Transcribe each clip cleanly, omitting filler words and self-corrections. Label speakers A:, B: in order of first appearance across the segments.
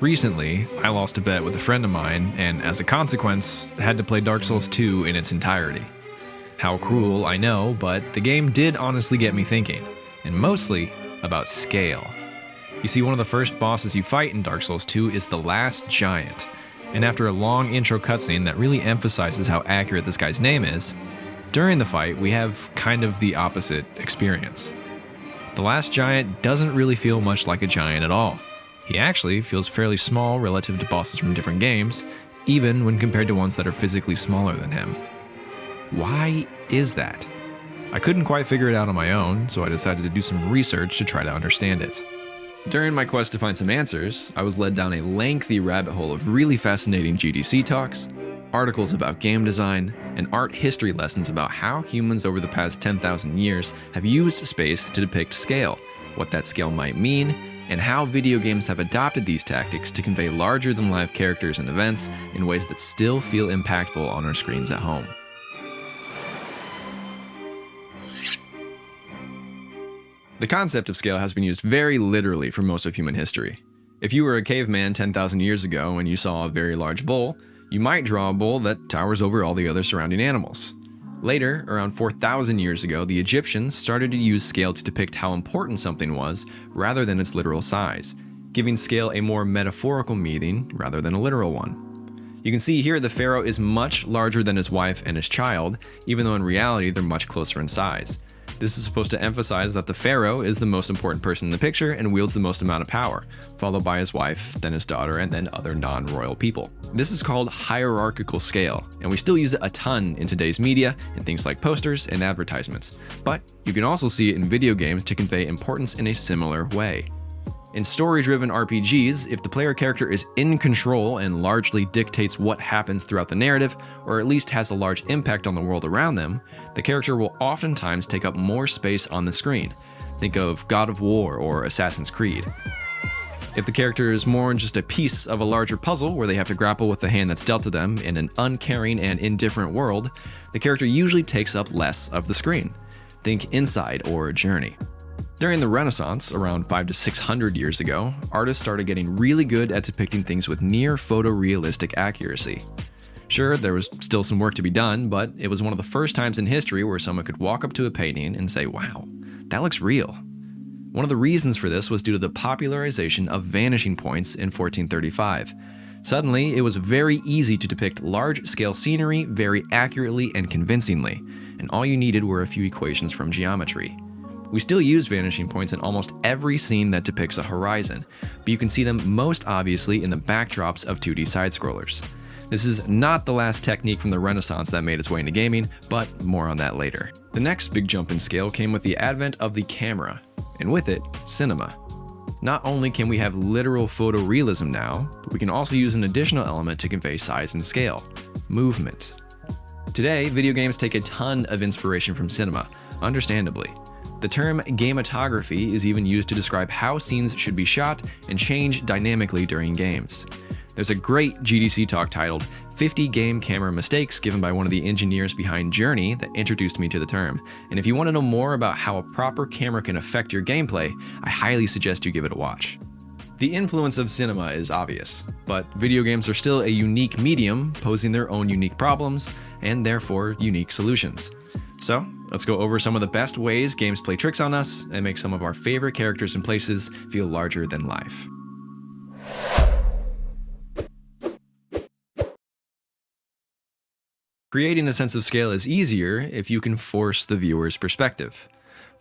A: Recently, I lost a bet with a friend of mine, and as a consequence, had to play Dark Souls 2 in its entirety. How cruel, I know, but the game did honestly get me thinking, and mostly about scale. You see, one of the first bosses you fight in Dark Souls 2 is the Last Giant, and after a long intro cutscene that really emphasizes how accurate this guy's name is, during the fight we have kind of the opposite experience. The Last Giant doesn't really feel much like a giant at all. He actually feels fairly small relative to bosses from different games, even when compared to ones that are physically smaller than him. Why is that? I couldn't quite figure it out on my own, so I decided to do some research to try to understand it. During my quest to find some answers, I was led down a lengthy rabbit hole of really fascinating GDC talks, articles about game design, and art history lessons about how humans over the past 10,000 years have used space to depict scale, what that scale might mean, and how video games have adopted these tactics to convey larger-than-life characters and events in ways that still feel impactful on our screens at home. The concept of scale has been used very literally for most of human history. If you were a caveman 10,000 years ago and you saw a very large bull, you might draw a bull that towers over all the other surrounding animals. Later, around 4,000 years ago, the Egyptians started to use scale to depict how important something was rather than its literal size, giving scale a more metaphorical meaning rather than a literal one. You can see here the pharaoh is much larger than his wife and his child, even though in reality they're much closer in size. This is supposed to emphasize that the pharaoh is the most important person in the picture and wields the most amount of power, followed by his wife, then his daughter, and then other non-royal people. This is called hierarchical scale, and we still use it a ton in today's media in things like posters and advertisements. But you can also see it in video games to convey importance in a similar way. In story-driven RPGs, if the player character is in control and largely dictates what happens throughout the narrative, or at least has a large impact on the world around them, the character will oftentimes take up more space on the screen. Think of God of War or Assassin's Creed. If the character is more just a piece of a larger puzzle where they have to grapple with the hand that's dealt to them in an uncaring and indifferent world, the character usually takes up less of the screen. Think Inside or Journey. During the Renaissance, around 500 to 600 years ago, artists started getting really good at depicting things with near photorealistic accuracy. Sure, there was still some work to be done, but it was one of the first times in history where someone could walk up to a painting and say, "Wow, that looks real." One of the reasons for this was due to the popularization of vanishing points in 1435. Suddenly, it was very easy to depict large-scale scenery very accurately and convincingly, and all you needed were a few equations from geometry. We still use vanishing points in almost every scene that depicts a horizon, but you can see them most obviously in the backdrops of 2D side-scrollers. This is not the last technique from the Renaissance that made its way into gaming, but more on that later. The next big jump in scale came with the advent of the camera, and with it, cinema. Not only can we have literal photorealism now, but we can also use an additional element to convey size and scale: movement. Today, video games take a ton of inspiration from cinema, understandably. The term gamematography is even used to describe how scenes should be shot and change dynamically during games. There's a great GDC talk titled 50 Game Camera Mistakes given by one of the engineers behind Journey that introduced me to the term. And if you want to know more about how a proper camera can affect your gameplay, I highly suggest you give it a watch. The influence of cinema is obvious, but video games are still a unique medium, posing their own unique problems, and therefore unique solutions. So, let's go over some of the best ways games play tricks on us and make some of our favorite characters and places feel larger than life. Creating a sense of scale is easier if you can force the viewer's perspective.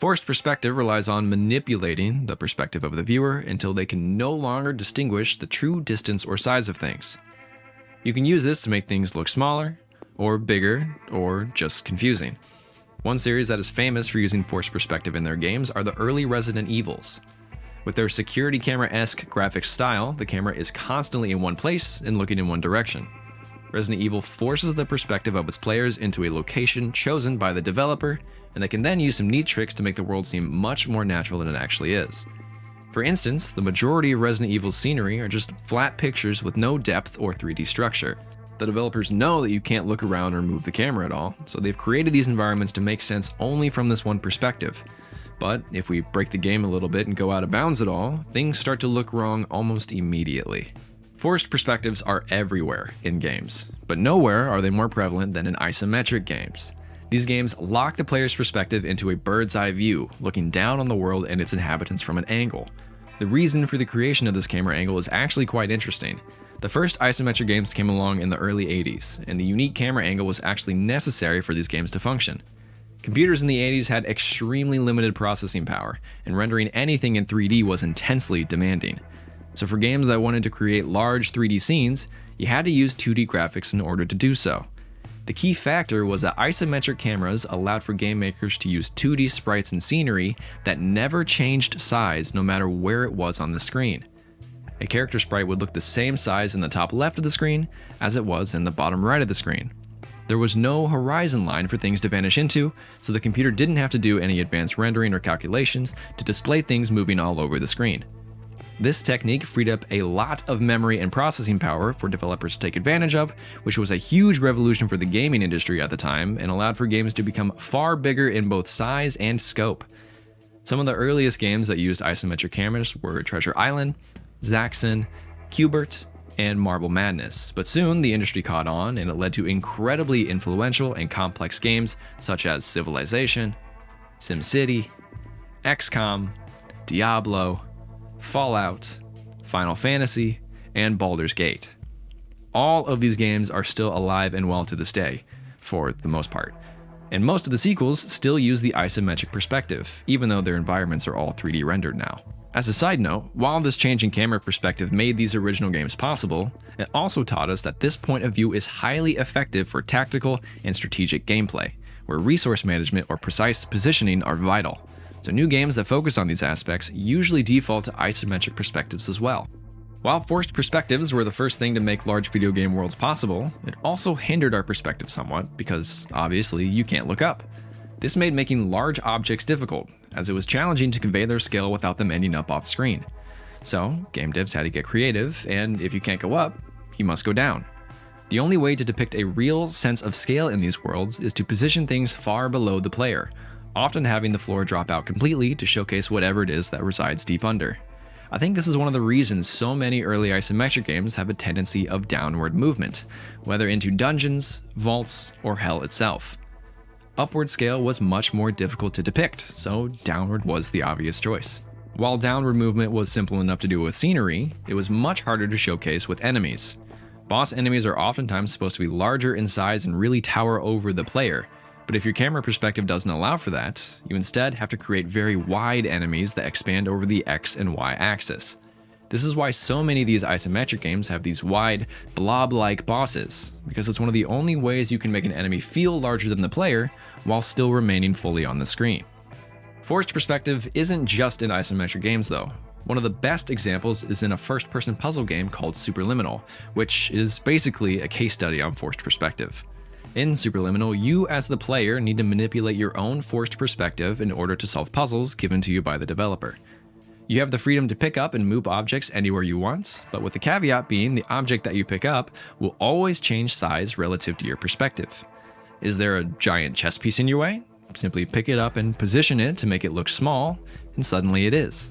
A: Forced perspective relies on manipulating the perspective of the viewer until they can no longer distinguish the true distance or size of things. You can use this to make things look smaller, or bigger, or just confusing. One series that is famous for using forced perspective in their games are the early Resident Evils. With their security camera-esque graphics style, the camera is constantly in one place and looking in one direction. Resident Evil forces the perspective of its players into a location chosen by the developer, and they can then use some neat tricks to make the world seem much more natural than it actually is. For instance, the majority of Resident Evil's scenery are just flat pictures with no depth or 3D structure. The developers know that you can't look around or move the camera at all, so they've created these environments to make sense only from this one perspective. But if we break the game a little bit and go out of bounds at all, things start to look wrong almost immediately. Forced perspectives are everywhere in games, but nowhere are they more prevalent than in isometric games. These games lock the player's perspective into a bird's eye view, looking down on the world and its inhabitants from an angle. The reason for the creation of this camera angle is actually quite interesting. The first isometric games came along in the early 80s, and the unique camera angle was actually necessary for these games to function. Computers in the 80s had extremely limited processing power, and rendering anything in 3D was intensely demanding. So for games that wanted to create large 3D scenes, you had to use 2D graphics in order to do so. The key factor was that isometric cameras allowed for game makers to use 2D sprites and scenery that never changed size no matter where it was on the screen. A character sprite would look the same size in the top left of the screen as it was in the bottom right of the screen. There was no horizon line for things to vanish into, so the computer didn't have to do any advanced rendering or calculations to display things moving all over the screen. This technique freed up a lot of memory and processing power for developers to take advantage of, which was a huge revolution for the gaming industry at the time and allowed for games to become far bigger in both size and scope. Some of the earliest games that used isometric cameras were Treasure Island, Zaxxon, Q*bert, and Marble Madness, but soon the industry caught on and it led to incredibly influential and complex games such as Civilization, SimCity, XCOM, Diablo, Fallout, Final Fantasy, and Baldur's Gate. All of these games are still alive and well to this day, for the most part, and most of the sequels still use the isometric perspective, even though their environments are all 3D rendered now. As a side note, while this change in camera perspective made these original games possible, it also taught us that this point of view is highly effective for tactical and strategic gameplay, where resource management or precise positioning are vital. So new games that focus on these aspects usually default to isometric perspectives as well. While forced perspectives were the first thing to make large video game worlds possible, it also hindered our perspective somewhat because obviously you can't look up. This made making large objects difficult, as it was challenging to convey their scale without them ending up off screen. So, game devs had to get creative, and if you can't go up, you must go down. The only way to depict a real sense of scale in these worlds is to position things far below the player, often having the floor drop out completely to showcase whatever it is that resides deep under. I think this is one of the reasons so many early isometric games have a tendency of downward movement, whether into dungeons, vaults, or hell itself. Upward scale was much more difficult to depict, so downward was the obvious choice. While downward movement was simple enough to do with scenery, it was much harder to showcase with enemies. Boss enemies are oftentimes supposed to be larger in size and really tower over the player, but if your camera perspective doesn't allow for that, you instead have to create very wide enemies that expand over the X and Y axis. This is why so many of these isometric games have these wide, blob-like bosses, because it's one of the only ways you can make an enemy feel larger than the player while still remaining fully on the screen. Forced perspective isn't just in isometric games though. One of the best examples is in a first-person puzzle game called Superliminal, which is basically a case study on forced perspective. In Superliminal, you as the player need to manipulate your own forced perspective in order to solve puzzles given to you by the developer. You have the freedom to pick up and move objects anywhere you want, but with the caveat being the object that you pick up will always change size relative to your perspective. Is there a giant chess piece in your way? Simply pick it up and position it to make it look small, and suddenly it is.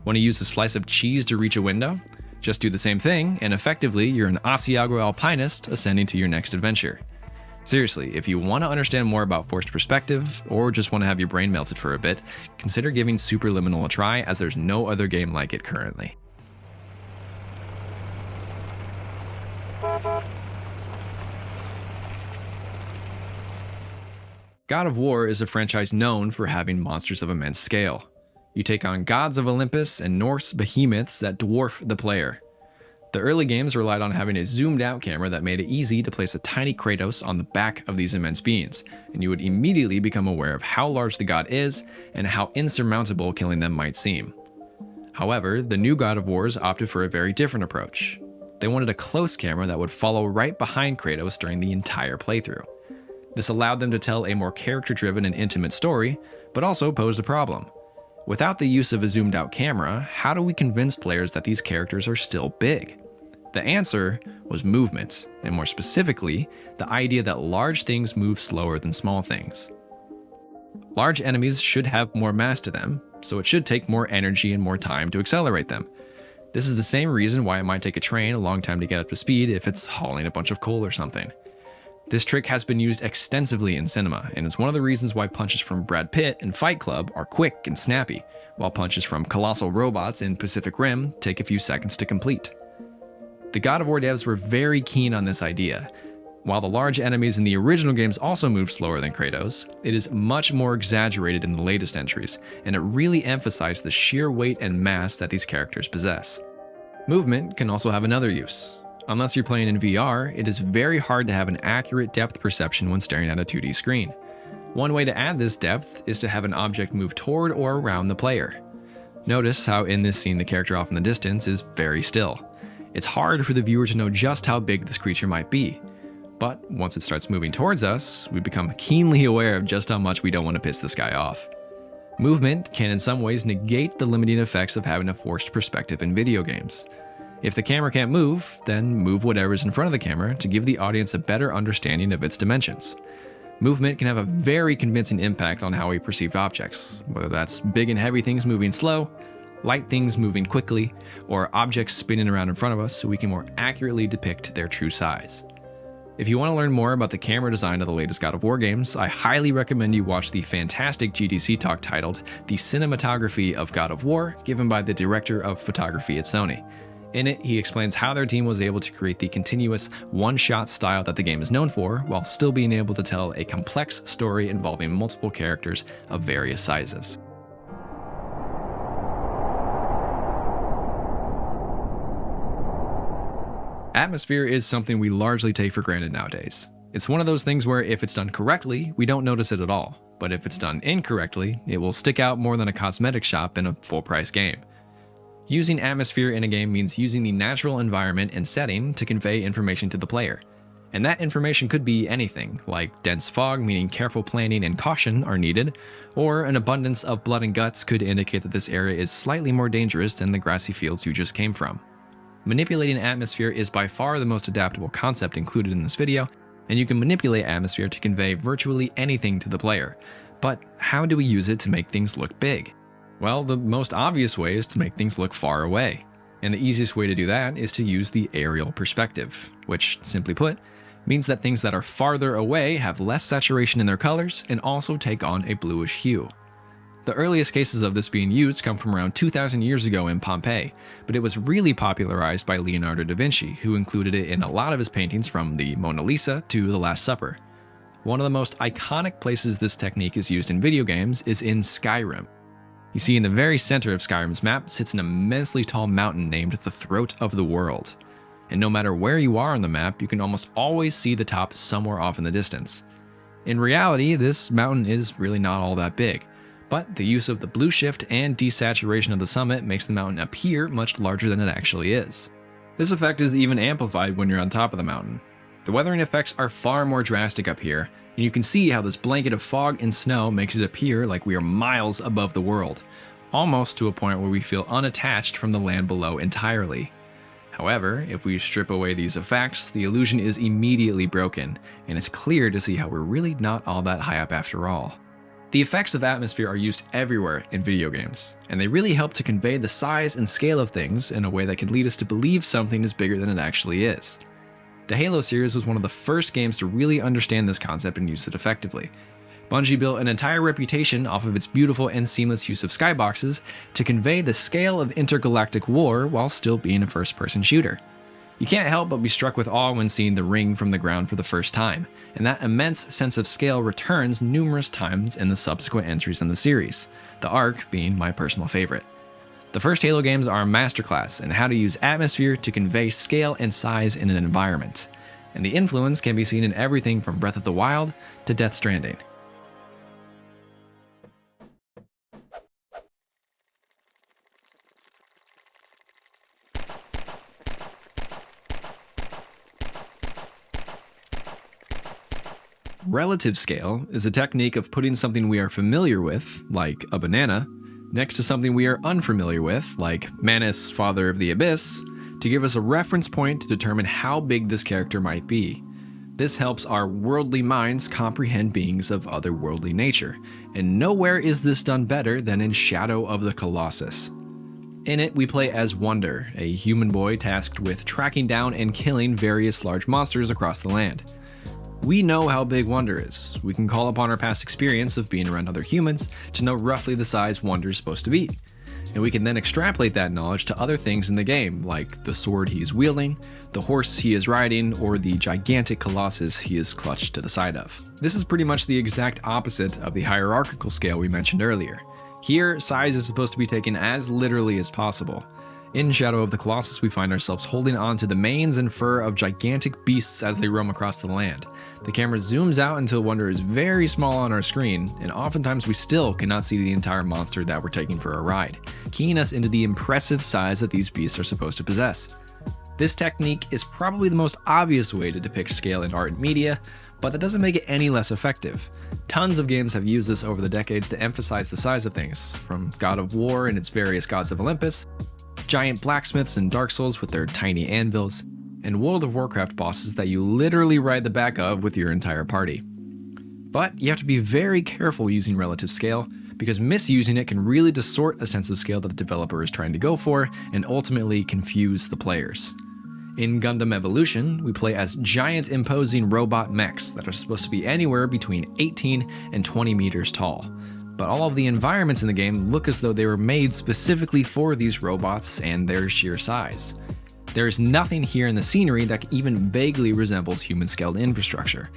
A: Want to use a slice of cheese to reach a window? Just do the same thing, and effectively you're an Asiago alpinist ascending to your next adventure. Seriously, if you want to understand more about forced perspective, or just want to have your brain melted for a bit, consider giving Superliminal a try, as there's no other game like it currently. God of War is a franchise known for having monsters of immense scale. You take on gods of Olympus and Norse behemoths that dwarf the player. The early games relied on having a zoomed out camera that made it easy to place a tiny Kratos on the back of these immense beings, and you would immediately become aware of how large the god is and how insurmountable killing them might seem. However, the new God of Wars opted for a very different approach. They wanted a close camera that would follow right behind Kratos during the entire playthrough. This allowed them to tell a more character-driven and intimate story, but also posed a problem. Without the use of a zoomed-out camera, how do we convince players that these characters are still big? The answer was movement, and more specifically, the idea that large things move slower than small things. Large enemies should have more mass to them, so it should take more energy and more time to accelerate them. This is the same reason why it might take a train a long time to get up to speed if it's hauling a bunch of coal or something. This trick has been used extensively in cinema, and is one of the reasons why punches from Brad Pitt in Fight Club are quick and snappy, while punches from colossal robots in Pacific Rim take a few seconds to complete. The God of War devs were very keen on this idea. While the large enemies in the original games also moved slower than Kratos, it is much more exaggerated in the latest entries, and it really emphasized the sheer weight and mass that these characters possess. Movement can also have another use. Unless you're playing in VR, it is very hard to have an accurate depth perception when staring at a 2D screen. One way to add this depth is to have an object move toward or around the player. Notice how in this scene the character off in the distance is very still. It's hard for the viewer to know just how big this creature might be. But once it starts moving towards us, we become keenly aware of just how much we don't want to piss this guy off. Movement can in some ways negate the limiting effects of having a forced perspective in video games. If the camera can't move, then move whatever's in front of the camera to give the audience a better understanding of its dimensions. Movement can have a very convincing impact on how we perceive objects, whether that's big and heavy things moving slow, light things moving quickly, or objects spinning around in front of us so we can more accurately depict their true size. If you want to learn more about the camera design of the latest God of War games, I highly recommend you watch the fantastic GDC talk titled The Cinematography of God of War, given by the director of photography at Sony. In it, he explains how their team was able to create the continuous one-shot style that the game is known for, while still being able to tell a complex story involving multiple characters of various sizes. Atmosphere is something we largely take for granted nowadays. It's one of those things where if it's done correctly, we don't notice it at all, but if it's done incorrectly, it will stick out more than a cosmetic shop in a full-price game. Using atmosphere in a game means using the natural environment and setting to convey information to the player. And that information could be anything, like dense fog meaning careful planning and caution are needed, or an abundance of blood and guts could indicate that this area is slightly more dangerous than the grassy fields you just came from. Manipulating atmosphere is by far the most adaptable concept included in this video, and you can manipulate atmosphere to convey virtually anything to the player. But how do we use it to make things look big? Well, the most obvious way is to make things look far away. And the easiest way to do that is to use the aerial perspective, which, simply put, means that things that are farther away have less saturation in their colors and also take on a bluish hue. The earliest cases of this being used come from around 2,000 years ago in Pompeii, but it was really popularized by Leonardo da Vinci, who included it in a lot of his paintings from the Mona Lisa to the Last Supper. One of the most iconic places this technique is used in video games is in Skyrim. You see, in the very center of Skyrim's map sits an immensely tall mountain named the Throat of the World. And no matter where you are on the map, you can almost always see the top somewhere off in the distance. In reality, this mountain is really not all that big, but the use of the blue shift and desaturation of the summit makes the mountain appear much larger than it actually is. This effect is even amplified when you're on top of the mountain. The weathering effects are far more drastic up here, and you can see how this blanket of fog and snow makes it appear like we are miles above the world, almost to a point where we feel unattached from the land below entirely. However, if we strip away these effects, the illusion is immediately broken, and it's clear to see how we're really not all that high up after all. The effects of atmosphere are used everywhere in video games, and they really help to convey the size and scale of things in a way that can lead us to believe something is bigger than it actually is. The Halo series was one of the first games to really understand this concept and use it effectively. Bungie built an entire reputation off of its beautiful and seamless use of skyboxes to convey the scale of intergalactic war while still being a first-person shooter. You can't help but be struck with awe when seeing the ring from the ground for the first time, and that immense sense of scale returns numerous times in the subsequent entries in the series, the Ark being my personal favorite. The first Halo games are a masterclass in how to use atmosphere to convey scale and size in an environment, and the influence can be seen in everything from Breath of the Wild to Death Stranding. Relative scale is a technique of putting something we are familiar with, like a banana, next to something we are unfamiliar with, like Manus, Father of the Abyss, to give us a reference point to determine how big this character might be. This helps our worldly minds comprehend beings of otherworldly nature, and nowhere is this done better than in Shadow of the Colossus. In it, we play as Wonder, a human boy tasked with tracking down and killing various large monsters across the land. We know how big Wonder is. We can call upon our past experience of being around other humans to know roughly the size Wonder is supposed to be. And we can then extrapolate that knowledge to other things in the game, like the sword he is wielding, the horse he is riding, or the gigantic colossus he is clutched to the side of. This is pretty much the exact opposite of the hierarchical scale we mentioned earlier. Here, size is supposed to be taken as literally as possible. In Shadow of the Colossus, we find ourselves holding on to the manes and fur of gigantic beasts as they roam across the land. The camera zooms out until Wonder is very small on our screen, and oftentimes we still cannot see the entire monster that we're taking for a ride, keying us into the impressive size that these beasts are supposed to possess. This technique is probably the most obvious way to depict scale in art and media, but that doesn't make it any less effective. Tons of games have used this over the decades to emphasize the size of things, from God of War and its various gods of Olympus, giant blacksmiths in Dark Souls with their tiny anvils, and World of Warcraft bosses that you literally ride the back of with your entire party. But you have to be very careful using relative scale, because misusing it can really distort a sense of scale that the developer is trying to go for and ultimately confuse the players. In Gundam Evolution, we play as giant imposing robot mechs that are supposed to be anywhere between 18 and 20 meters tall. But all of the environments in the game look as though they were made specifically for these robots and their sheer size. There is nothing here in the scenery that even vaguely resembles human-scaled infrastructure.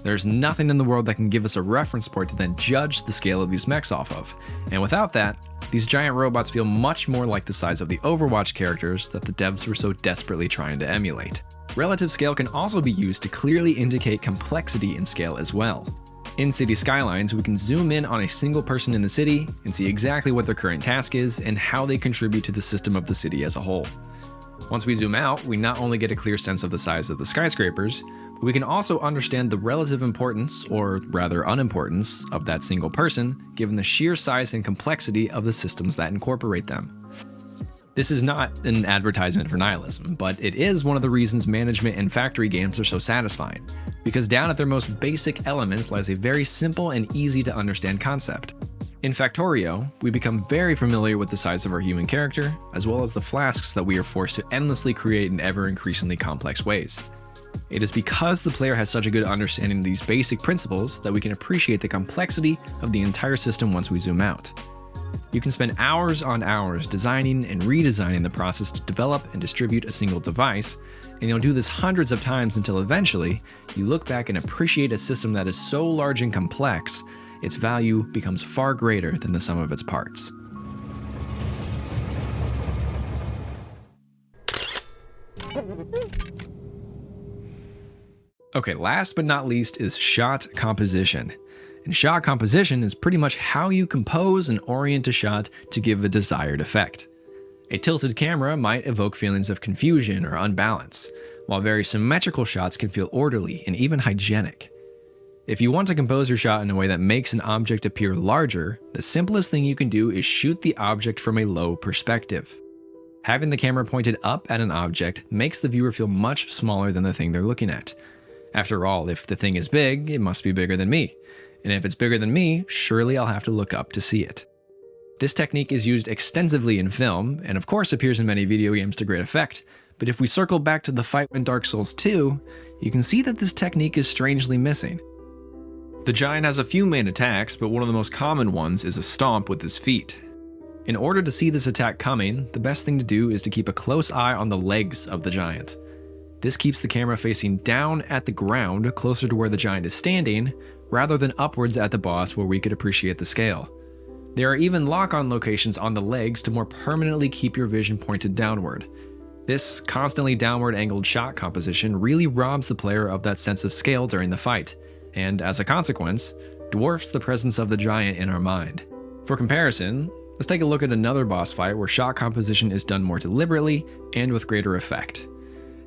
A: There's nothing in the world that can give us a reference point to then judge the scale of these mechs off of. And without that, these giant robots feel much more like the size of the Overwatch characters that the devs were so desperately trying to emulate. Relative scale can also be used to clearly indicate complexity in scale as well. In City Skylines, we can zoom in on a single person in the city and see exactly what their current task is and how they contribute to the system of the city as a whole. Once we zoom out, we not only get a clear sense of the size of the skyscrapers, but we can also understand the relative importance, or rather unimportance, of that single person, given the sheer size and complexity of the systems that incorporate them. This is not an advertisement for nihilism, but it is one of the reasons management and factory games are so satisfying, because down at their most basic elements lies a very simple and easy to understand concept. In Factorio, we become very familiar with the size of our human character, as well as the flasks that we are forced to endlessly create in ever-increasingly complex ways. It is because the player has such a good understanding of these basic principles that we can appreciate the complexity of the entire system once we zoom out. You can spend hours on hours designing and redesigning the process to develop and distribute a single device, and you'll do this hundreds of times until eventually you look back and appreciate a system that is so large and complex, its value becomes far greater than the sum of its parts. Okay, last but not least is shot composition. And shot composition is pretty much how you compose and orient a shot to give a desired effect. A tilted camera might evoke feelings of confusion or unbalance, while very symmetrical shots can feel orderly and even hygienic. If you want to compose your shot in a way that makes an object appear larger, the simplest thing you can do is shoot the object from a low perspective. Having the camera pointed up at an object makes the viewer feel much smaller than the thing they're looking at. After all, if the thing is big, it must be bigger than me. And if it's bigger than me, surely I'll have to look up to see it. This technique is used extensively in film, and of course appears in many video games to great effect, but if we circle back to the fight in Dark Souls 2, you can see that this technique is strangely missing. The giant has a few main attacks, but one of the most common ones is a stomp with his feet. In order to see this attack coming, the best thing to do is to keep a close eye on the legs of the giant. This keeps the camera facing down at the ground, closer to where the giant is standing, rather than upwards at the boss where we could appreciate the scale. There are even lock-on locations on the legs to more permanently keep your vision pointed downward. This constantly downward angled shot composition really robs the player of that sense of scale during the fight, and as a consequence, dwarfs the presence of the giant in our mind. For comparison, let's take a look at another boss fight where shot composition is done more deliberately and with greater effect.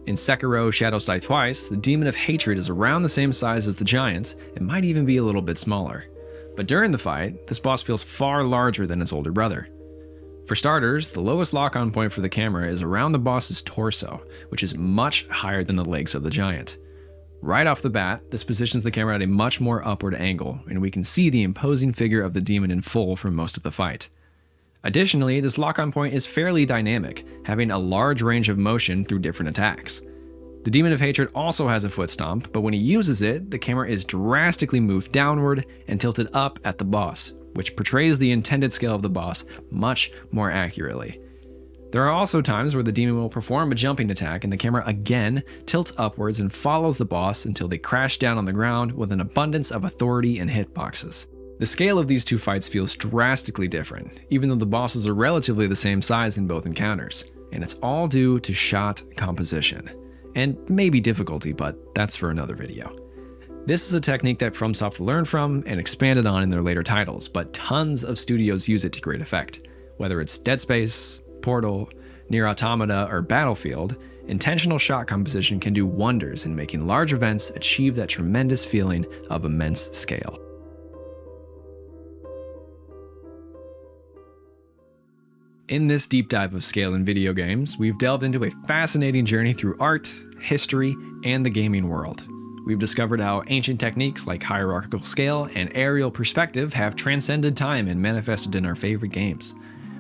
A: In Sekiro Shadows Die Twice, the Demon of Hatred is around the same size as the giants and might even be a little bit smaller. But during the fight, this boss feels far larger than its older brother. For starters, the lowest lock-on point for the camera is around the boss's torso, which is much higher than the legs of the giant. Right off the bat, this positions the camera at a much more upward angle, and we can see the imposing figure of the demon in full for most of the fight. Additionally, this lock-on point is fairly dynamic, having a large range of motion through different attacks. The Demon of Hatred also has a foot stomp, but when he uses it, the camera is drastically moved downward and tilted up at the boss, which portrays the intended scale of the boss much more accurately. There are also times where the demon will perform a jumping attack and the camera again tilts upwards and follows the boss until they crash down on the ground with an abundance of authority and hitboxes. The scale of these two fights feels drastically different, even though the bosses are relatively the same size in both encounters, and it's all due to shot composition. And maybe difficulty, but that's for another video. This is a technique that FromSoft learned from and expanded on in their later titles, but tons of studios use it to great effect. Whether it's Dead Space, Portal, Nier Automata, or Battlefield, intentional shot composition can do wonders in making large events achieve that tremendous feeling of immense scale. In this deep dive of scale in video games, we've delved into a fascinating journey through art, history, and the gaming world. We've discovered how ancient techniques like hierarchical scale and aerial perspective have transcended time and manifested in our favorite games.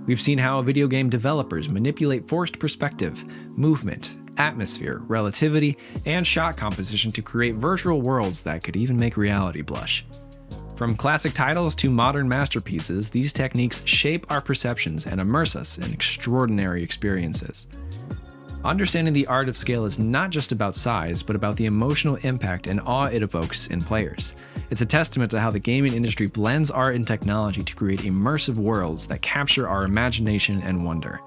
A: We've seen how video game developers manipulate forced perspective, movement, atmosphere, relativity, and shot composition to create virtual worlds that could even make reality blush. From classic titles to modern masterpieces, these techniques shape our perceptions and immerse us in extraordinary experiences. Understanding the art of scale is not just about size, but about the emotional impact and awe it evokes in players. It's a testament to how the gaming industry blends art and technology to create immersive worlds that capture our imagination and wonder.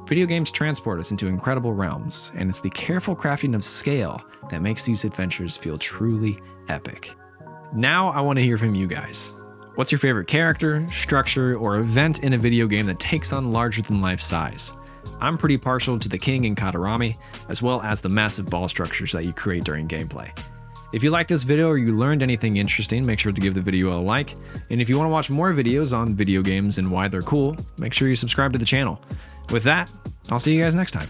A: Video games transport us into incredible realms, and it's the careful crafting of scale that makes these adventures feel truly epic. Now I want to hear from you guys. What's your favorite character, structure, or event in a video game that takes on larger-than-life size? I'm pretty partial to the king in Katarami, as well as the massive ball structures that you create during gameplay. If you liked this video or you learned anything interesting, make sure to give the video a like, and if you want to watch more videos on video games and why they're cool, make sure you subscribe to the channel. With that, I'll see you guys next time.